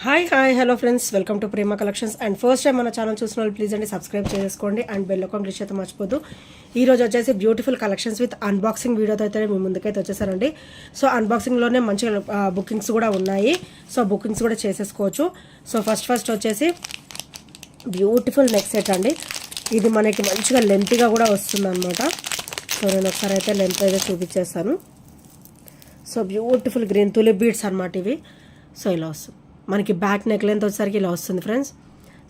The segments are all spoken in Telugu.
Hi hello friends, welcome to Prema collections. And first time మన ఛానల్ చూసిన వాళ్ళు ప్లీజ్ అండి సబ్స్క్రైబ్ చేసుకోండి అండ్ బెల్ ఐకాన్ క్లిక్ చేస్తే మర్చిపోద్దు. ఈ రోజు వచ్చేసి బ్యూటిఫుల్ కలెక్షన్స్ విత్ అన్బాక్సింగ్ వీడియోతో అయితే మీ ముందుకైతే వచ్చేసారండి. సో అన్బాక్సింగ్లోనే మంచి బుకింగ్స్ కూడా ఉన్నాయి. సో బుకింగ్స్ కూడా చేసేసుకోవచ్చు. సో ఫస్ట్ వచ్చేసి బ్యూటిఫుల్ నెక్ సెట్ అండి. ఇది మనకి మంచిగా లెంత్గా కూడా వస్తుంది అనమాట. సో నేను ఒకసారి అయితే లెంత్ అయితే చూపించేస్తాను. So beautiful green tulip beads అనమాట ఇవి. సో ఇలా వస్తుంది మనకి బ్యాక్ నెక్ లెంత్ వచ్చేసరికి ఇలా వస్తుంది ఫ్రెండ్స్.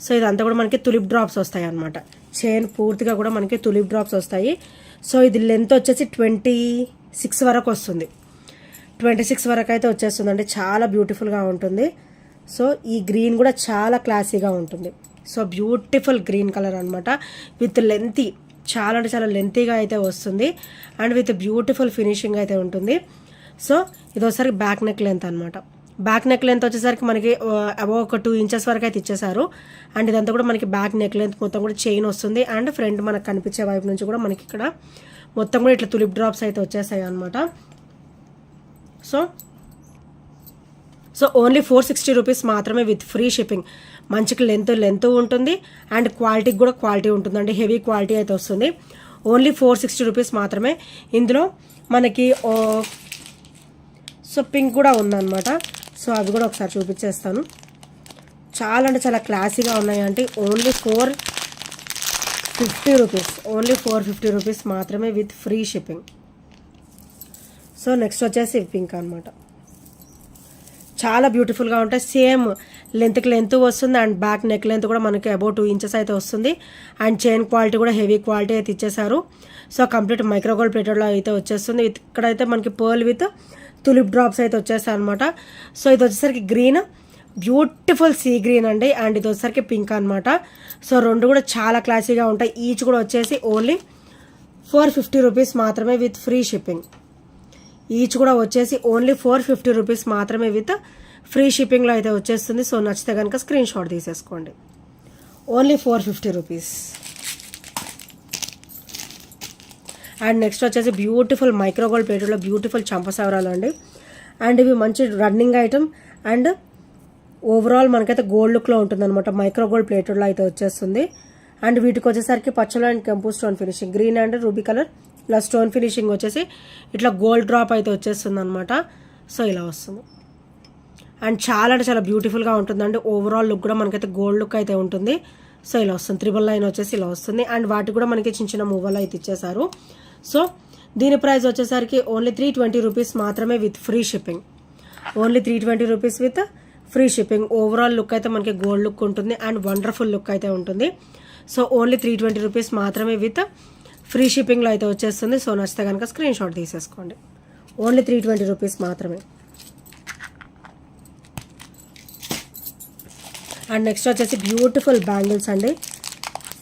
సో ఇదంతా కూడా మనకి తులిప్ డ్రాప్స్ వస్తాయి అనమాట. చైన్ పూర్తిగా కూడా మనకి తులిప్ డ్రాప్స్ వస్తాయి. సో ఇది లెంత్ వచ్చేసి 26 వరకు వస్తుంది. 26 వరకు అయితే వచ్చేస్తుందండి. చాలా బ్యూటిఫుల్గా ఉంటుంది. సో ఈ గ్రీన్ కూడా చాలా క్లాసీగా ఉంటుంది. సో బ్యూటిఫుల్ గ్రీన్ కలర్ అనమాట. విత్ లెంతీ, చాలా అంటే చాలా లెంతీగా అయితే వస్తుంది. అండ్ విత్ బ్యూటిఫుల్ ఫినిషింగ్ అయితే ఉంటుంది. సో ఇది ఒకసారి బ్యాక్ నెక్ లెంత్ అనమాట. బ్యాక్ నెక్ లెంత్ వచ్చేసరికి మనకి అబౌవ్ ఒక 2 ఇంచెస్ వరకు అయితే ఇచ్చేసారు. అండ్ ఇదంతా కూడా మనకి బ్యాక్ నెక్ లెంత్ మొత్తం కూడా చైన్ వస్తుంది. అండ్ ఫ్రంట్ మనకు కనిపించే వైపు నుంచి కూడా మనకి ఇక్కడ మొత్తం కూడా ఇట్లా తులిప్ డ్రాప్స్ అయితే వచ్చేసాయి అనమాట. సో ఓన్లీ 460 రూపీస్ మాత్రమే విత్ ఫ్రీ షిప్పింగ్. మంచికి లెంత్ ఉంటుంది. అండ్ క్వాలిటీకి కూడా క్వాలిటీ ఉంటుందండి. హెవీ క్వాలిటీ అయితే వస్తుంది. ఓన్లీ 460 రూపీస్ మాత్రమే. ఇందులో మనకి సో పింక్ కూడా ఉందన్నమాట. సో అవి కూడా ఒకసారి చూపించేస్తాను. చాలా అంటే చాలా క్లాసీగా ఉన్నాయంటే ఓన్లీ 450 రూపీస్. ఓన్లీ 450 రూపీస్ మాత్రమే with free shipping. So next వచ్చేసి పింక్ అనమాట. చాలా బ్యూటిఫుల్గా ఉంటాయి. సేమ్ లెంత్కి లెంత్ వస్తుంది. అండ్ బ్యాక్ నెక్ లెంత్ కూడా మనకి అబౌవ్ 2 ఇంచెస్ అయితే వస్తుంది. అండ్ చైన్ క్వాలిటీ కూడా హెవీ క్వాలిటీ అయితే ఇచ్చేసారు. సో కంప్లీట్ మైక్రోగోల్డ్ ప్లేటెడ్లో అయితే వచ్చేస్తుంది. ఇక్కడైతే మనకి పర్ల్ విత్ తులిప్ డ్రాప్స్ అయితే వచ్చేస్తాయి అనమాట. సో ఇది వచ్చేసరికి గ్రీన్, బ్యూటిఫుల్ సీ గ్రీన్ అండి. అండ్ ఇది వచ్చేసరికి పింక్ అనమాట. సో రెండు కూడా చాలా క్లాసీగా ఉంటాయి. ఈచ్ కూడా వచ్చేసి ఓన్లీ 450 రూపీస్ మాత్రమే విత్ ఫ్రీ షిప్పింగ్. ఈచ్ కూడా వచ్చేసి ఓన్లీ 450 రూపీస్ మాత్రమే విత్ ఫ్రీ షిప్పింగ్లో అయితే వచ్చేస్తుంది. సో నచ్చితే కనుక స్క్రీన్ షాట్ తీసేసుకోండి. Only 450 rupees. అండ్ నెక్స్ట్ వచ్చేసి బ్యూటిఫుల్ మైక్రోగోల్డ్ ప్లేటెడ్లో బ్యూటిఫుల్ చంపసవరాలు అండి. అండ్ ఇవి మంచి రన్నింగ్ ఐటమ్. అండ్ ఓవరాల్ మనకైతే గోల్డ్ లుక్లో ఉంటుంది అనమాట. మైక్రోగోల్డ్ ప్లేటెడ్లో అయితే వచ్చేస్తుంది. అండ్ వీటికి వచ్చేసరికి పచ్చల అండ్ కెంపు stone finishing, green and ruby colour ఇలా స్టోన్ ఫినిషింగ్ వచ్చేసి ఇట్లా గోల్డ్ డ్రాప్ అయితే వచ్చేస్తుంది అనమాట. సో ఇలా వస్తుంది. అండ్ చాలా అంటే చాలా బ్యూటిఫుల్గా ఉంటుందండి. ఓవరాల్ లుక్ కూడా మనకైతే గోల్డ్ లుక్ అయితే ఉంటుంది. సో ఇలా వస్తుంది. 999 వచ్చేసి ఇలా వస్తుంది. అండ్ వాటికి కూడా మనకి చిన్న చిన్న మూవలు అయితే ఇచ్చేసారు. సో దీని ప్రైస్ వచ్చేసరికి ఓన్లీ 320 రూపీస్ మాత్రమే with free shipping. Only 320 rupees with free shipping. Overall look అయితే మనకి గోల్డ్ లుక్ ఉంటుంది. అండ్ వండర్ఫుల్ లుక్ అయితే ఉంటుంది. సో ఓన్లీ 320 రూపీస్ మాత్రమే విత్ ఫ్రీ షిప్పింగ్లో అయితే వచ్చేస్తుంది. సో నచ్చితే కనుక స్క్రీన్ షాట్ తీసేసుకోండి. ఓన్లీ 320 రూపీస్ మాత్రమే. అండ్ నెక్స్ట్ వచ్చేసి బ్యూటిఫుల్ బ్యాంగిల్స్ అండి.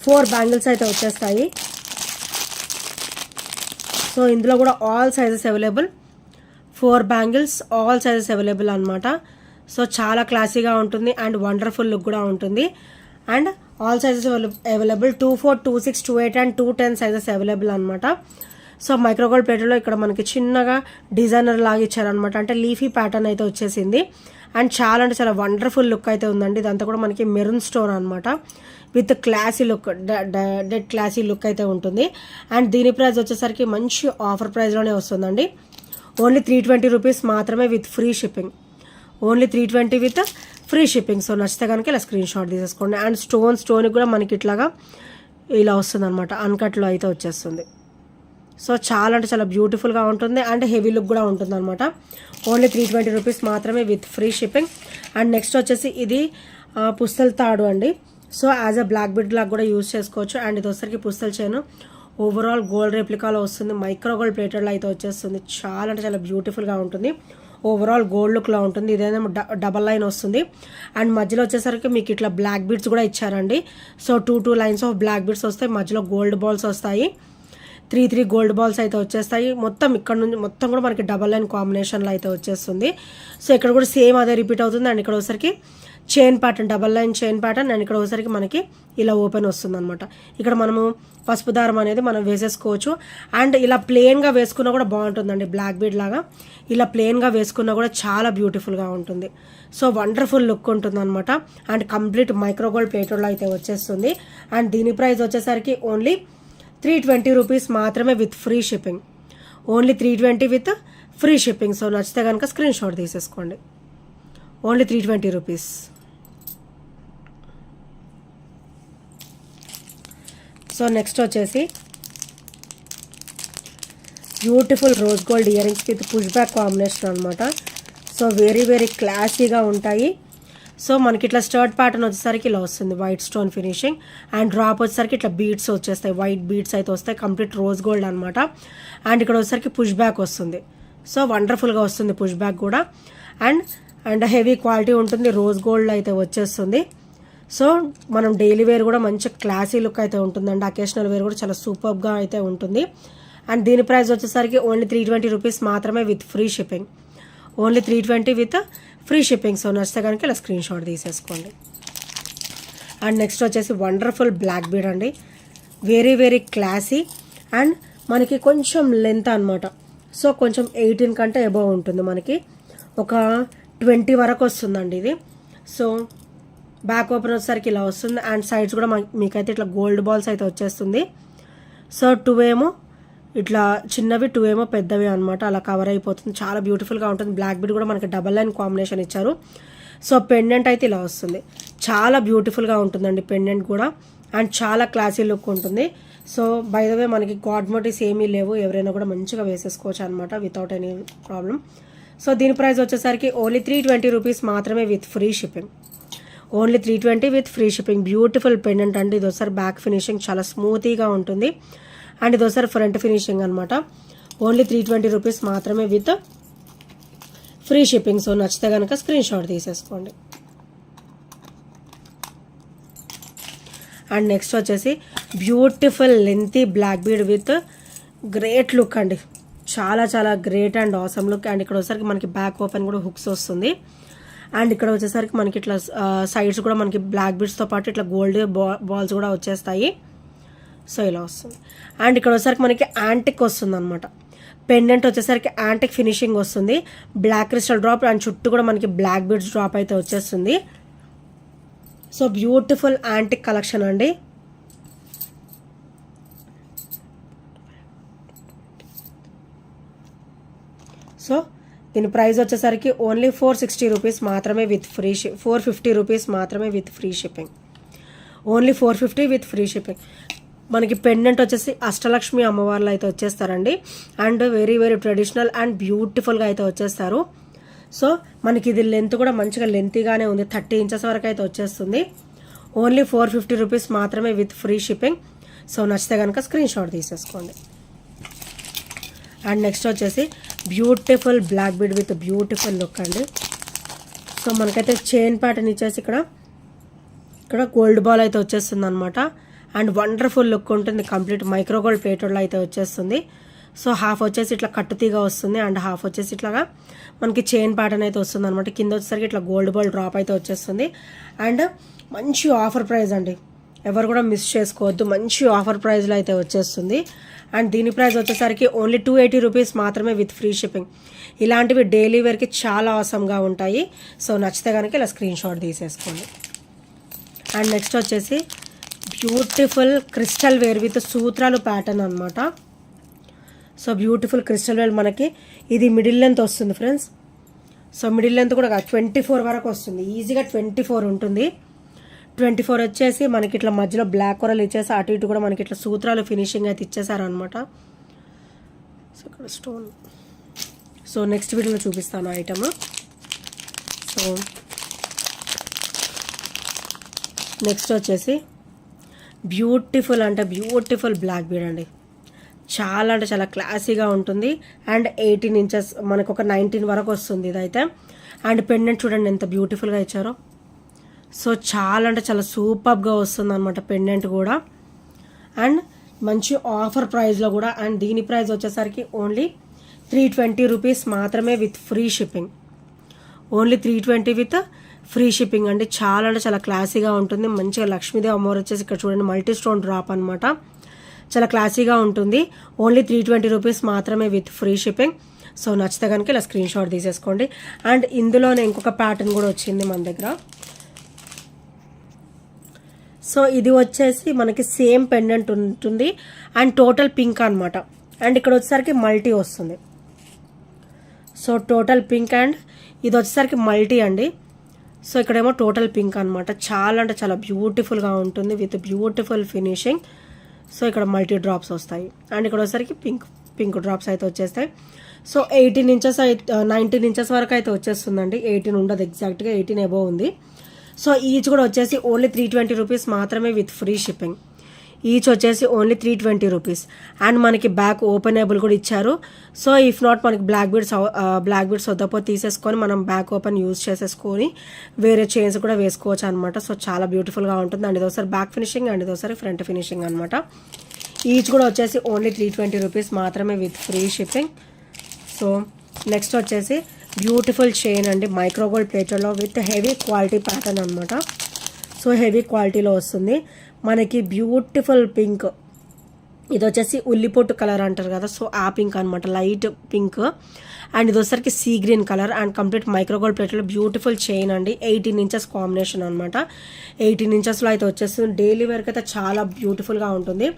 4 బ్యాంగిల్స్ అయితే వచ్చేస్తాయి. సో ఇందులో కూడా all sizes available. 4 bangles all sizes available అనమాట. సో చాలా క్లాసీగా ఉంటుంది. అండ్ వండర్ఫుల్ లుక్ కూడా ఉంటుంది. And all sizes available. 24, 26, 28 and 210 sizes available అనమాట. సో మైక్రోగోల్డ్ ప్లేటెడ్లో ఇక్కడ మనకి చిన్నగా డిజైనర్ లాగా ఇచ్చారనమాట. అంటే లీఫీ ప్యాటర్న్ అయితే వచ్చేసింది. అండ్ చాలా అంటే చాలా వండర్ఫుల్ లుక్ అయితే ఉందండి. ఇదంతా కూడా మనకి మెరూన్ స్టోన్ అనమాట. With classy look, dead classy look అయితే ఉంటుంది. అండ్ దీని ప్రైస్ వచ్చేసరికి మంచి ఆఫర్ ప్రైస్లోనే వస్తుందండి. ఓన్లీ 320 రూపీస్ మాత్రమే with free shipping. Only 320 with free shipping. So నచ్చితే కనుక ఇలా స్క్రీన్ షాట్ తీసేసుకోండి. అండ్ స్టోన్కి కూడా మనకి ఇట్లాగా ఇలా వస్తుంది అనమాట. అన్కట్లో అయితే వచ్చేస్తుంది. సో చాలా అంటే చాలా బ్యూటిఫుల్గా ఉంటుంది. అండ్ హెవీ లుక్ కూడా ఉంటుంది అనమాట. ఓన్లీ 320 రూపీస్ మాత్రమే with free shipping. And next వచ్చేసి ఇది పుస్తల తాడు అండి. So as a black bead లాగా కూడా యూజ్ చేసుకోవచ్చు. అండ్ ఇది వచ్చరికి పుస్తల చైన్ ఓవరాల్ గోల్డ్ రెప్లికాలో వస్తుంది. మైక్రోగోల్డ్ ప్లేటెడ్లో అయితే వచ్చేస్తుంది. చాలా అంటే చాలా బ్యూటిఫుల్గా ఉంటుంది. ఓవరాల్ గోల్డ్ లుక్లో ఉంటుంది. ఇదేమో డబల్ లైన్ వస్తుంది. అండ్ మధ్యలో వచ్చేసరికి మీకు ఇట్లా బ్లాక్ బిడ్స్ కూడా ఇచ్చారండి. So 2 lines of black beads వస్తాయి. మధ్యలో గోల్డ్ బాల్స్ వస్తాయి. 3 గోల్డ్ బాల్స్ అయితే వచ్చేస్తాయి. మొత్తం ఇక్కడ నుంచి మొత్తం కూడా మనకి డబల్ లైన్ కాంబినేషన్లో అయితే వచ్చేస్తుంది. సో ఇక్కడ కూడా సేమ్ అదే రిపీట్ అవుతుంది. అండ్ ఇక్కడ ఒకసారికి chain pattern, double line chain pattern. And ఇక్కడ ఒకసారికి మనకి ఇలా ఓపెన్ వస్తుంది అనమాట. ఇక్కడ మనము పసుపు దారం అనేది మనం వేసేసుకోవచ్చు. అండ్ ఇలా ప్లెయిన్గా వేసుకున్నా కూడా బాగుంటుందండి, బ్లాక్ బీడ్ లాగా ఇలా ప్లెయిన్గా వేసుకున్నా కూడా చాలా బ్యూటిఫుల్గా ఉంటుంది. సో వండర్ఫుల్ లుక్ ఉంటుంది అనమాట. అండ్ కంప్లీట్ మైక్రోగోల్డ్ ప్లేటెడ్లో అయితే వచ్చేస్తుంది. అండ్ దీని ప్రైస్ వచ్చేసరికి ఓన్లీ 320 రూపీస్ మాత్రమే with free shipping. Only 320 with free shipping. So నచ్చితే కనుక స్క్రీన్ షాట్ తీసేసుకోండి. Only 320 rupees. సో నెక్స్ట్ వచ్చేసి beautiful rose gold ear rings with push back combination అనమాట. సో వెరీ వెరీ క్లాసీగా ఉంటాయి. సో మనకి ఇట్లా స్టర్ట్ ప్యాటర్న్ వచ్చేసరికి ఇలా వస్తుంది, white stone finishing. And drop వచ్చేసరికి ఇట్లా బీడ్స్ వచ్చేస్తాయి, వైట్ బీడ్స్ అయితే వస్తాయి, కంప్లీట్ రోజ్ గోల్డ్ అనమాట. అండ్ ఇక్కడ వచ్చేసరికి పుష్ బ్యాక్ వస్తుంది. సో వండర్ఫుల్గా వస్తుంది పుష్ బ్యాక్ కూడా. అండ్ హెవీ క్వాలిటీ ఉంటుంది, రోజ్ గోల్డ్ అయితే వచ్చేస్తుంది. సో మనం డైలీ వేర్ కూడా మంచి క్లాసీ లుక్ అయితే ఉంటుందండి. అకేషనల్ వేర్ కూడా చాలా సూపర్గా అయితే ఉంటుంది. అండ్ దీని ప్రైస్ వచ్చేసరికి ఓన్లీ 320 రూపీస్ మాత్రమే with free shipping. Only 320 with free shipping. So నచ్చితే కనుక ఇలా స్క్రీన్ షాట్ తీసేసుకోండి. అండ్ నెక్స్ట్ వచ్చేసి వండర్ఫుల్ బ్లాక్ బీడ్ అండి, వెరీ వెరీ క్లాసీ. అండ్ మనకి కొంచెం లెంత్ అనమాట. సో కొంచెం 18 కంటే అబవ్ ఉంటుంది, మనకి ఒక 20 వరకు వస్తుందండి ఇది. సో బ్యాక్ ఓపెన్ వచ్చేసరికి ఇలా వస్తుంది. అండ్ సైడ్స్ కూడా మీకైతే ఇట్లా గోల్డ్ బాల్స్ అయితే వచ్చేస్తుంది. సో 2 ఏమో ఇట్లా చిన్నవి, 2 ఏమో పెద్దవి అనమాట. అలా కవర్ అయిపోతుంది, చాలా బ్యూటిఫుల్గా ఉంటుంది. బ్లాక్ బీడ్ కూడా మనకి డబల్ లైన్ కాంబినేషన్ ఇచ్చారు. సో పెండెంట్ అయితే ఇలా వస్తుంది, చాలా బ్యూటిఫుల్గా ఉంటుందండి పెండెంట్ కూడా. అండ్ చాలా క్లాసీ లుక్ ఉంటుంది. సో బై ద వే మనకి గాడ్ మోటివ్స్ ఏమీ లేవు, ఎవరైనా కూడా మంచిగా వేసేసుకోవచ్చు అనమాట వితౌట్ ఎనీ ప్రాబ్లం. సో దీని ప్రైస్ వచ్చేసరికి ఓన్లీ 320 రూపీస్ మాత్రమే with free shipping. Only 320 with free shipping. Beautiful pendant అండి. ఇది ఒకసారి బ్యాక్ ఫినిషింగ్ చాలా స్మూతీగా ఉంటుంది. అండ్ ఇది ఒకసారి ఫ్రంట్ ఫినిషింగ్ అనమాట. ఓన్లీ 320 రూపీస్ మాత్రమే విత్ ఫ్రీ షిప్పింగ్. సో నచ్చితే కనుక స్క్రీన్ షాట్ తీసేసుకోండి. అండ్ నెక్స్ట్ వచ్చేసి beautiful lengthy black bead with great look అండి, చాలా చాలా great and awesome look. And ఇక్కడ వచ్చేసరికి మనకి బ్యాక్ ఓపెన్ కూడా హుక్స్ వస్తుంది. అండ్ ఇక్కడ వచ్చేసరికి మనకి ఇట్లా సైడ్స్ కూడా మనకి బ్లాక్ బీడ్స్తో పాటు ఇట్లా గోల్డ్ బాల్స్ కూడా వచ్చేస్తాయి. సో ఇలా వస్తుంది. అండ్ ఇక్కడ వచ్చేసరికి మనకి యాంటిక్ వస్తుంది అనమాట. పెండెంట్ వచ్చేసరికి యాంటిక్ ఫినిషింగ్ వస్తుంది, బ్లాక్ క్రిస్టల్ డ్రాప్. అండ్ చుట్టూ కూడా మనకి బ్లాక్ బీడ్స్ డ్రాప్ అయితే వచ్చేస్తుంది. సో బ్యూటిఫుల్ యాంటిక్ కలెక్షన్ అండి. సో దీని ప్రైస్ వచ్చేసరికి ఓన్లీ 460 రూపీస్ మాత్రమే విత్ ఫ్రీ 450 రూపీస్ మాత్రమే with free shipping. Only 450 with free shipping. మనకి పెండెంట్ వచ్చేసి అష్టలక్ష్మి అమ్మవార్లు అయితే వచ్చేస్తారండి. And very very traditional and బ్యూటిఫుల్గా అయితే వచ్చేస్తారు. సో మనకి ఇది లెంత్ కూడా మంచిగా లెంతీగానే ఉంది, 30 ఇంచెస్ వరకు అయితే వచ్చేస్తుంది. ఓన్లీ 450 రూపీస్ మాత్రమే విత్ ఫ్రీ షిప్పింగ్. సో నచ్చితే కనుక స్క్రీన్ షాట్ తీసేసుకోండి. అండ్ నెక్స్ట్ వచ్చేసి beautiful black bead with beautiful look అండి. సో మనకైతే చైన్ ప్యాటర్న్ ఇచ్చేసి ఇక్కడ గోల్డ్ బాల్ అయితే వచ్చేస్తుంది అనమాట. అండ్ వండర్ఫుల్ లుక్ ఉంటుంది, కంప్లీట్ మైక్రోగోల్డ్ ప్లేటెడ్లో అయితే వచ్చేస్తుంది. సో హాఫ్ వచ్చేసి ఇట్లా కట్టుతీగా వస్తుంది. అండ్ హాఫ్ వచ్చేసి ఇట్లాగా మనకి చైన్ ప్యాటర్న్ అయితే వస్తుంది అనమాట. కింద వచ్చేసరికి ఇట్లా గోల్డ్ బాల్ డ్రాప్ అయితే వచ్చేస్తుంది. అండ్ మంచి ఆఫర్ ప్రైస్ అండి, ఎవరు కూడా మిస్ చేసుకోవద్దు, మంచి ఆఫర్ ప్రైస్లో అయితే వచ్చేస్తుంది. అండ్ దీని ప్రైస్ వచ్చేసరికి ఓన్లీ 280 రూపీస్ మాత్రమే విత్ ఫ్రీ షిప్పింగ్. ఇలాంటివి డైలీ వేర్కి చాలా ఆసమ్గా ఉంటాయి. సో నచ్చితే కనుక ఇలా స్క్రీన్ షాట్ తీసేసుకోండి. అండ్ నెక్స్ట్ వచ్చేసి బ్యూటిఫుల్ క్రిస్టల్ వేర్ విత్ సూత్రాలు ప్యాటర్న్ అనమాట. సో బ్యూటిఫుల్ క్రిస్టల్ వేర్ మనకి ఇది మిడిల్ లెంత్ వస్తుంది ఫ్రెండ్స్. సో మిడిల్ లెంత్ కూడా 24 వరకు వస్తుంది, ఈజీగా 24 ఉంటుంది. 24 వచ్చేసి మనకి ఇట్లా మధ్యలో బ్లాక్ కొరలు ఇచ్చేసి అటు ఇటు కూడా మనకి ఇట్లా సూత్రాలు ఫినిషింగ్ అయితే ఇచ్చేసారనమాట. సో ఇక్కడ స్టోన్. సో నెక్స్ట్ వీడియోలో చూపిస్తాను ఐటమ్. సో నెక్స్ట్ వచ్చేసి బ్యూటిఫుల్ అంటే బ్యూటిఫుల్ బ్లాక్ బీడ్ అండి, చాలా అంటే చాలా క్లాసీగా ఉంటుంది. అండ్ 18 ఇంచెస్ మనకు ఒక 19 వరకు వస్తుంది ఇదైతే. అండ్ పెండెంట్ చూడండి ఎంత బ్యూటిఫుల్గా ఇచ్చారో. సో చాలా అంటే చాలా సూపర్గా వస్తుంది అనమాట పెండెంట్ కూడా. అండ్ మంచి ఆఫర్ ప్రైస్లో కూడా. అండ్ దీని ప్రైస్ వచ్చేసరికి ఓన్లీ 320 రూపీస్ మాత్రమే with free shipping. Only 320 with free shipping అండి. చాలా అంటే చాలా క్లాసీగా ఉంటుంది. మంచిగా లక్ష్మీదేవి అమ్మవారు వచ్చేసి ఇక్కడ చూడండి మల్టీ స్టోన్ డ్రాప్ అనమాట. చాలా క్లాసీగా ఉంటుంది. ఓన్లీ 320 రూపీస్ మాత్రమే విత్ ఫ్రీ షిప్పింగ్. సో నచ్చితే కనుక ఇలా స్క్రీన్ షాట్ తీసేసుకోండి. అండ్ ఇందులోనే ఇంకొక ప్యాటర్న్ కూడా వచ్చింది మన దగ్గర. సో ఇది వచ్చేసి మనకి సేమ్ పెండెంట్ ఉంటుంది అండ్ టోటల్ పింక్ అనమాట. అండ్ ఇక్కడ వచ్చేసరికి మల్టీ వస్తుంది. సో టోటల్ పింక్ అండ్ ఇది వచ్చేసరికి మల్టీ అండి. సో ఇక్కడేమో టోటల్ పింక్ అనమాట. చాలా అంటే చాలా బ్యూటిఫుల్గా ఉంటుంది విత్ బ్యూటిఫుల్ ఫినిషింగ్. సో ఇక్కడ మల్టీ డ్రాప్స్ వస్తాయి అండ్ ఇక్కడ వచ్చేసరికి పింక్ డ్రాప్స్ అయితే వచ్చేస్తాయి. సో 18 ఇంచెస్ అయితే 19 ఇంచెస్ వరకు అయితే వచ్చేస్తుందండి. 18 ఉండదు, ఎగ్జాక్ట్గా 18 ఎబో ఉంది. సో ఈచ్ కూడా వచ్చేసి ఓన్లీ 320 రూపీస్ మాత్రమే విత్ ఫ్రీ షిప్పింగ్. ఈచ్ వచ్చేసి ఓన్లీ 320 రూపీస్. అండ్ మనకి బ్యాక్ ఓపెనబుల్ కూడా ఇచ్చారు. సో ఇఫ్ నాట్ మనకి బ్లాక్ బీడ్స్ వద్దపోతే తీసేసుకొని మనం బ్యాక్ ఓపెన్ యూజ్ చేసేసుకొని వేరే చైన్స్ కూడా వేసుకోవచ్చు అనమాట. సో చాలా బ్యూటిఫుల్గా ఉంటుంది. అండ్ ఇదోసారి బ్యాక్ ఫినిషింగ్ అండ్ ఇదోసారి ఫ్రంట్ ఫినిషింగ్ అనమాట. ఈచ్ కూడా వచ్చేసి ఓన్లీ 320 రూపీస్ మాత్రమే with free shipping. So next వచ్చేసి బ్యూటిఫుల్ చైన్ అండి, మైక్రోగోల్డ్ ప్లేటర్లో విత్ హెవీ క్వాలిటీ ప్యాటర్న్ అనమాట. సో హెవీ క్వాలిటీలో వస్తుంది మనకి. బ్యూటిఫుల్ పింక్, ఇది వచ్చేసి ఉల్లిపొట్టు కలర్ అంటారు కదా, సో ఆ పింక్ అనమాట, లైట్ పింక్. అండ్ ఇది వచ్చేసరికి sea green colour and complete micro gold ప్లేట్లో బ్యూటిఫుల్ చైన్ అండి. 18 ఇంచెస్ కాంబినేషన్ అనమాట. 18 ఇంచెస్లో అయితే వచ్చేస్తుంది. డైలీ వేర్కి అయితే చాలా బ్యూటిఫుల్గా ఉంటుంది.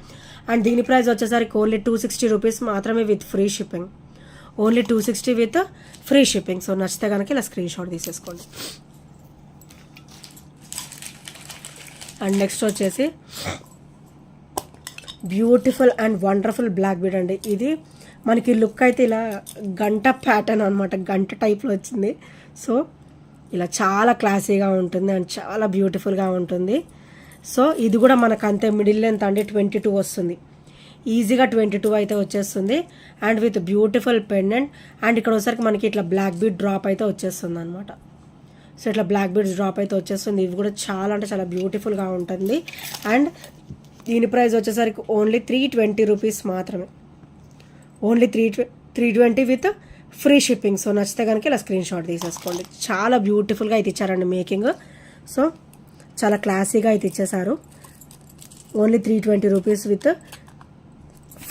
అండ్ దీని ప్రైస్ వచ్చేసరికి ఓన్లీ 260 రూపీస్ మాత్రమే with free shipping. Only 260 with free shipping. So నచ్చితే కనుక ఇలా స్క్రీన్ షాట్ తీసేసుకోండి. అండ్ నెక్స్ట్ వచ్చేసి beautiful and wonderful black bead అండి. ఇది మనకి లుక్ అయితే ఇలా గంట ప్యాటర్న్ అనమాట, గంట టైప్లో వచ్చింది. సో ఇలా చాలా క్లాసీగా ఉంటుంది అండ్ చాలా బ్యూటిఫుల్గా ఉంటుంది. సో ఇది కూడా మనకు అంతే మిడిల్ లెంత్ అండి 22 వస్తుంది. ఈజీగా 22 అయితే వచ్చేస్తుంది. And with beautiful pendant. And ఇక్కడ వచ్చేసరికి మనకి ఇట్లా బ్లాక్ బీడ్ డ్రాప్ అయితే వచ్చేస్తుంది అనమాట. సో ఇట్లా బ్లాక్ బీడ్స్ డ్రాప్ అయితే వచ్చేస్తుంది. ఇవి కూడా చాలా అంటే చాలా బ్యూటిఫుల్గా ఉంటుంది. అండ్ దీని ప్రైస్ వచ్చేసరికి ఓన్లీ 320 రూపీస్ మాత్రమే. Only 320 with free shipping. So నచ్చితే కనుక ఇలా స్క్రీన్ షాట్ తీసేసుకోండి. చాలా బ్యూటిఫుల్గా అయితే ఇచ్చారండి మేకింగ్. సో చాలా క్లాసీగా అయితే ఇచ్చేసారు. Only 320 rupees with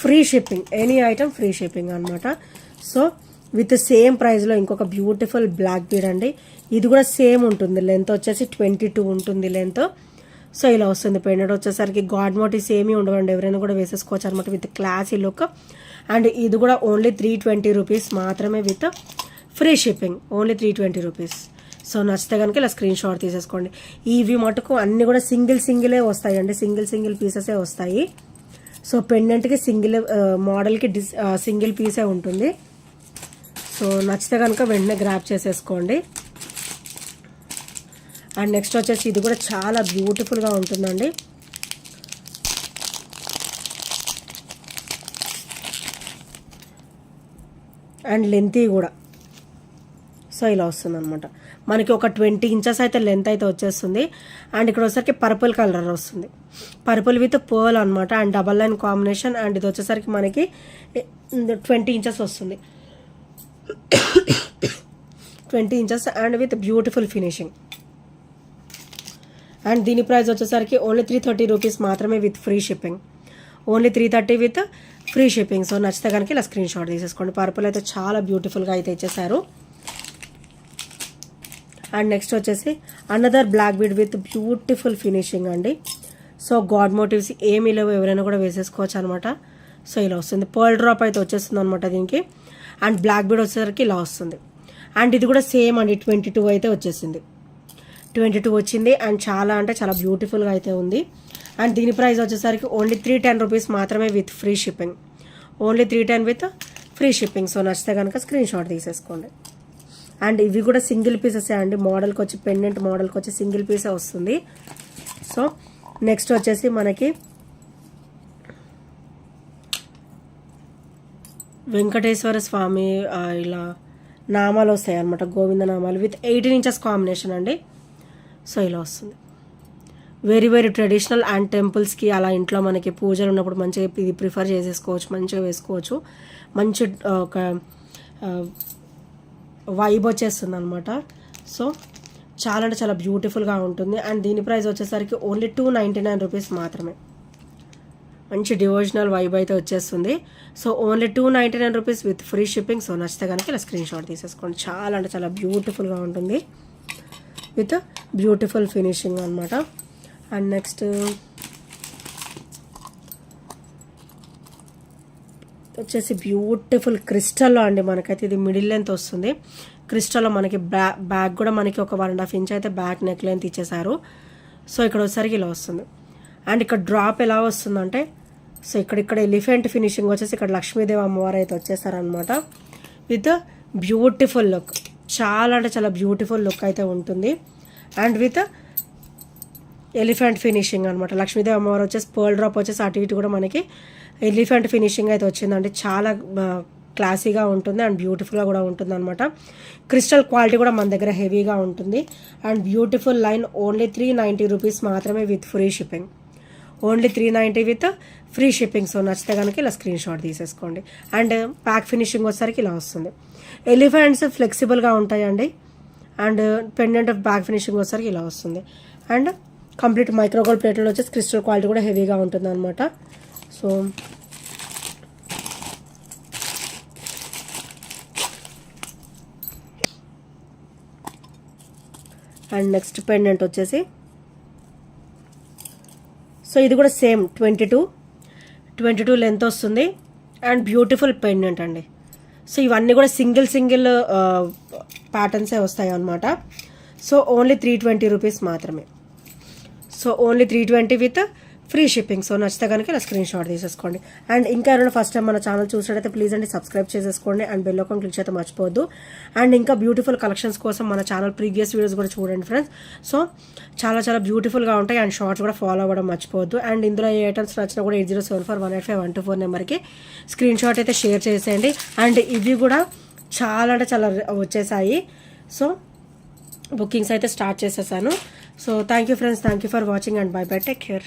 free shipping. Any item free shipping అనమాట. సో విత్ సేమ్ ప్రైస్లో ఇంకొక బ్యూటిఫుల్ బ్లాక్ బీడ్ అండి. ఇది కూడా సేమ్ ఉంటుంది. లెంత్ వచ్చేసి 22 ఉంటుంది లెంత్. సో ఇలా వస్తుంది. పెండెంట్ వచ్చేసరికి గాడ్ మోటివ్స్ ఏమీ ఉండవండి, ఎవరైనా కూడా వేసేసుకోవచ్చు అనమాట విత్ క్లాసీ లుక్. అండ్ ఇది కూడా ఓన్లీ 320 రూపీస్ మాత్రమే with free shipping. Only 320 rupees. So నచ్చితే కనుక ఇలా స్క్రీన్ షాట్ తీసేసుకోండి. ఇవి మటుకు అన్నీ కూడా సింగిలే వస్తాయండి, సింగిల్ పీసెసే వస్తాయి. సో పెండెంట్కి మోడల్కి సింగిల్ పీసే ఉంటుంది. సో నచ్చితే కనుక వెంటనే గ్రాప్ చేసేసుకోండి. అండ్ నెక్స్ట్ వచ్చేసి ఇది కూడా చాలా బ్యూటిఫుల్గా ఉంటుందండి. అండ్ లెంతీ కూడా. సో ఇలా వస్తుంది అనమాట. మనకి ఒక 20 ఇంచెస్ అయితే లెంత్ అయితే వచ్చేస్తుంది. అండ్ ఇక్కడ వచ్చేసరికి పర్పుల్ కలర్ వస్తుంది, పర్పుల్ విత్ పర్ల్ అనమాట. And double line combination. And ఇది వచ్చేసరికి మనకి 20 ఇంచెస్ వస్తుంది. 20 inches and with beautiful finishing. And దీని ప్రైస్ వచ్చేసరికి ఓన్లీ 330 రూపీస్ మాత్రమే with free shipping. Only 330 with free shipping. So నచ్చితే కనుక ఇలా స్క్రీన్ షాట్ తీసేసుకోండి. పర్పుల్ అయితే చాలా బ్యూటిఫుల్గా అయితే ఇచ్చేసారు. అండ్ నెక్స్ట్ వచ్చేసి another black bead with beautiful finishing అండి. సో గాడ్ మోటివ్స్ ఏమీ లేవు, ఎవరైనా కూడా వేసేసుకోవచ్చు అనమాట. సో ఇలా వస్తుంది. పర్ల్ డ్రాప్ అయితే వచ్చేస్తుంది అనమాట దీనికి. అండ్ బ్లాక్ బీడ్ వచ్చేసరికి ఇలా వస్తుంది. అండ్ ఇది కూడా సేమ్ అండి 22 అయితే వచ్చేసింది. 22 వచ్చింది. అండ్ చాలా అంటే చాలా బ్యూటిఫుల్గా అయితే ఉంది. అండ్ దీని ప్రైస్ వచ్చేసరికి ఓన్లీ 310 రూపీస్ మాత్రమే with free shipping. Only 310 with free shipping. So నచ్చితే కనుక స్క్రీన్ షాట్ తీసేసుకోండి. అండ్ ఇవి కూడా సింగిల్ పీసెసే అండి. మోడల్కి వచ్చి పెండెంట్ మోడల్కి వచ్చి సింగిల్ పీసే వస్తుంది. సో నెక్స్ట్ వచ్చేసి మనకి వెంకటేశ్వర స్వామి ఇలా నామాలు వస్తాయి అనమాట, గోవింద నామాలు విత్ 18 ఇంచెస్ కాంబినేషన్ అండి. సో ఇలా వస్తుంది. వెరీ వెరీ ట్రెడిషనల్ అండ్ టెంపుల్స్కి అలా ఇంట్లో మనకి పూజలు ఉన్నప్పుడు మంచిగా ఇది ప్రిఫర్ చేసేసుకోవచ్చు, మంచిగా వేసుకోవచ్చు. మంచి ఒక వైబ్ వచ్చేస్తుంది అనమాట. సో చాలా అంటే చాలా బ్యూటిఫుల్గా ఉంటుంది. అండ్ దీని ప్రైస్ వచ్చేసరికి ఓన్లీ 299 రూపీస్ మాత్రమే. మంచి డివోషనల్ వైబ్ అయితే వచ్చేస్తుంది. So only 299 rupees with free shipping. So నచ్చితే కనుక ఇలా స్క్రీన్ షాట్ తీసేసుకోండి. చాలా అంటే చాలా బ్యూటిఫుల్గా ఉంటుంది విత్ బ్యూటిఫుల్ ఫినిషింగ్ అనమాట. అండ్ నెక్స్ట్ వచ్చేసి బ్యూటిఫుల్ క్రిస్టల్లో అండి. మనకైతే ఇది మిడిల్ లెంత్ వస్తుంది. క్రిస్టల్లో మనకి బ్యాక్ కూడా మనకి ఒక 1.5 ఇంచ్ అయితే బ్యాక్ నెక్ లెంత్ ఇచ్చేసారు. సో ఇక్కడ వచ్చేసరికి ఇలా వస్తుంది. అండ్ ఇక్కడ డ్రాప్ ఎలా వస్తుందంటే, సో ఇక్కడ ఎలిఫెంట్ ఫినిషింగ్ వచ్చేసి ఇక్కడ లక్ష్మీదేవి అమ్మవారు అయితే వచ్చేసారనమాట విత్ బ్యూటిఫుల్ లుక్. చాలా అంటే చాలా బ్యూటిఫుల్ లుక్ అయితే ఉంటుంది. అండ్ విత్ ఎలిఫెంట్ ఫినిషింగ్ అనమాట. లక్ష్మీదేవి అమ్మవారు వచ్చేసి పర్ల్ డ్రాప్ వచ్చేసి అటు ఇటు కూడా మనకి ఎలిఫెంట్ ఫినిషింగ్ అయితే వచ్చిందండి. చాలా క్లాసీగా ఉంటుంది అండ్ బ్యూటిఫుల్గా కూడా ఉంటుంది అనమాట. క్రిస్టల్ క్వాలిటీ కూడా మన దగ్గర హెవీగా ఉంటుంది. And beautiful line only 390 rupees మాత్రమే with free shipping. Only 390 with free shipping. So నచ్చితే కనుక ఇలా స్క్రీన్ షాట్ తీసేసుకోండి. అండ్ ప్యాక్ ఫినిషింగ్ వచ్చేసరికి ఇలా వస్తుంది. ఎలిఫెంట్స్ ఫ్లెక్సిబుల్గా ఉంటాయండి. And pendant of back finishing వచ్చేసరికి ఇలా వస్తుంది. అండ్ కంప్లీట్ మైక్రోగోల్డ్ ప్లేట్లో వచ్చేసి క్రిస్టల్ క్వాలిటీ కూడా హెవీగా ఉంటుంది అనమాట. సో అండ్ నెక్స్ట్ పెండెంట్ వచ్చేసి, సో ఇది కూడా సేమ్ 22 లెంత్ వస్తుంది. అండ్ బ్యూటిఫుల్ పెండెంట్ అండి. సో ఇవన్నీ కూడా సింగిల్ ప్యాటర్న్సే వస్తాయి అన్నమాట. సో ఓన్లీ 320 రూపీస్ మాత్రమే. So only 320 with free shipping. So నచ్చితే కనుక ఇలా స్క్రీన్ షాట్ తీసేసుకోండి. అండ్ ఇంకా ఎవరైనా ఫస్ట్ టైం మన ఛానల్ చూసినట్టయితే ప్లీజ్ అండి సబ్స్క్రైబ్ చేసేసుకోండి. అండ్ బెల్ ఐకాన్ క్లిక్ చేస్తే మర్చిపోవద్దు. అండ్ ఇంకా బ్యూటిఫుల్ కలెక్షన్స్ కోసం మన ఛానల్ ప్రీవియస్ వీడియోస్ కూడా చూడండి ఫ్రెండ్స్. సో చాలా చాలా బ్యూటిఫుల్గా ఉంటాయి. అండ్ షార్ట్స్ కూడా ఫాలో అవ్వడం మర్చిపోవద్దు. అండ్ ఇందులో ఏ ఐటమ్స్ నచ్చినా కూడా 8074185124 నెంబర్కి స్క్రీన్ షాట్ అయితే షేర్ చేసేయండి. అండ్ ఇవి కూడా చాలా అంటే చాలా వచ్చేసాయి. సో బుకింగ్స్ అయితే స్టార్ట్ చేసేసాను. So thank you friends, thank you for watching and by by, take care.